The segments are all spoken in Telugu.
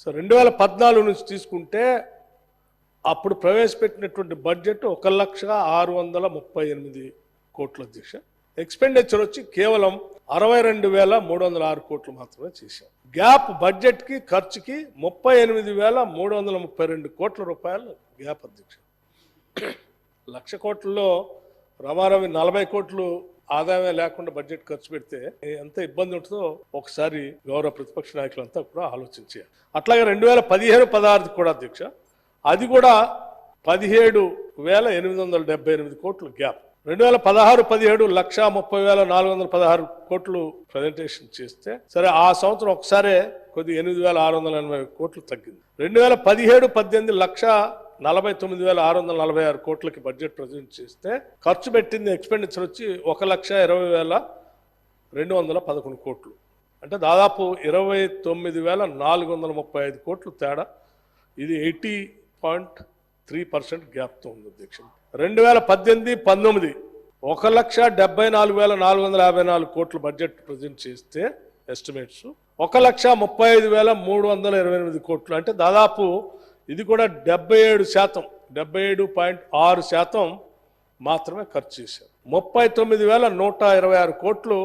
సో 2014 నుంచి తీసుకుంటే అప్పుడు ప్రవేశపెట్టినటువంటి బడ్జెట్ 1,638 కోట్ల అధ్యక్ష. ఎక్స్పెండిచర్ వచ్చి కేవలం 62,306 కోట్లు మాత్రమే చేశాం. గ్యాప్ బడ్జెట్కి ఖర్చుకి 38,332 కోట్ల రూపాయలు గ్యాప్ అధ్యక్ష. 1,00,000 కోట్లలో రమారవి 40 కోట్లు ఆదాయమే లేకుండా బడ్జెట్ ఖర్చు పెడితే ఎంత ఇబ్బంది ఉంటుందో ఒకసారి గౌరవ ప్రతిపక్ష నాయకులంతా కూడా ఆలోచించారు. అట్లాగే 2015-16 కూడా అధ్యక్ష, అది కూడా 17,878 కోట్లు గ్యాప్. 2016-17 1,30,416 కోట్లు ప్రజెంటేషన్ చేస్తే సరే ఆ సంవత్సరం ఒకసారే కొద్ది 8,680 కోట్లు తగ్గింది. 2017-18 1,49,646 కోట్లకి బడ్జెట్ ప్రజెంట్ చేస్తే ఖర్చు పెట్టింది ఎక్స్పెండిచర్ వచ్చి 1,20,211 కోట్లు. అంటే దాదాపు 29,435 కోట్లు తేడా. ఇది 80.3% గ్యాప్తో ఉంది అధ్యక్ష. 2018-19 1,74,454 కోట్లు బడ్జెట్ ప్రజెంట్ చేస్తే ఎస్టిమేట్స్ 1,35,328 కోట్లు. అంటే దాదాపు ఇది కూడా 77%, 77.6% మాత్రమే ఖర్చు చేశారు. 39,126 కోట్లు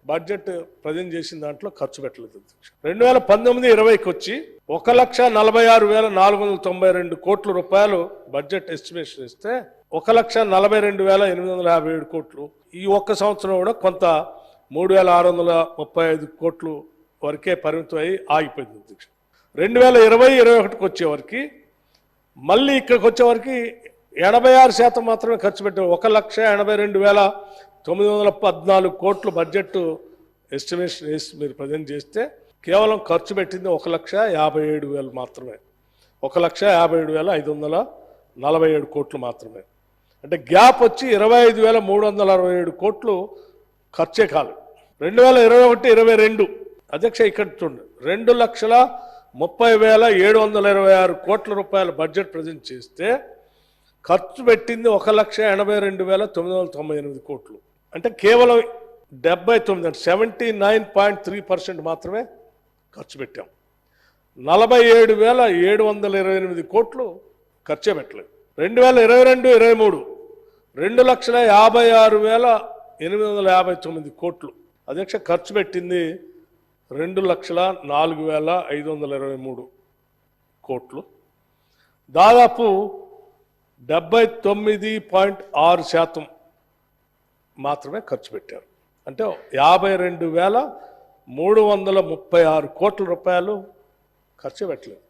బడ్జెట్ ప్రజెంట్ చేసిన దాంట్లో ఖర్చు పెట్టలేదు. 2019-20కి వచ్చి 1,46,492 కోట్ల రూపాయలు బడ్జెట్ ఎస్టిమేషన్ ఇస్తే 1,42,857 కోట్లు. ఈ ఒక్క సంవత్సరం కూడా కొంత 3,635 కోట్లు వరకే పరిమితం అయ్యి ఆగిపోయింది అధ్యక్ష. 2020-21కి వచ్చేవరకు మళ్ళీ ఇక్కడికి వచ్చేవరకు 86% మాత్రమే ఖర్చు పెట్టారు. 1,82,914 కోట్లు బడ్జెట్ ఎస్టిమేషన్ వేసి మీరు ప్రజెంట్ చేస్తే కేవలం ఖర్చు పెట్టింది 1,57,000 మాత్రమే. 1,57,547 కోట్లు మాత్రమే. అంటే గ్యాప్ వచ్చి 25,367 కోట్లు ఖర్చే కాదు. 2021-22 అధ్యక్ష ఇక్కడ చూడండి, 2,30,726 కోట్ల రూపాయల బడ్జెట్ ప్రజెంట్ చేస్తే ఖర్చు పెట్టింది 1,82,998 కోట్లు. అంటే కేవలం 79% మాత్రమే ఖర్చు పెట్టాం. 47,728 కోట్లు ఖర్చే పెట్టలేదు. 2022-23 2,56,859 కోట్లు అధ్యక్ష. ఖర్చు పెట్టింది 2,04,523 కోట్లు. దాదాపు 79.6% మాత్రమే ఖర్చు పెట్టారు. అంటే 52,336 కోట్ల రూపాయలు ఖర్చు పెట్టలేదు.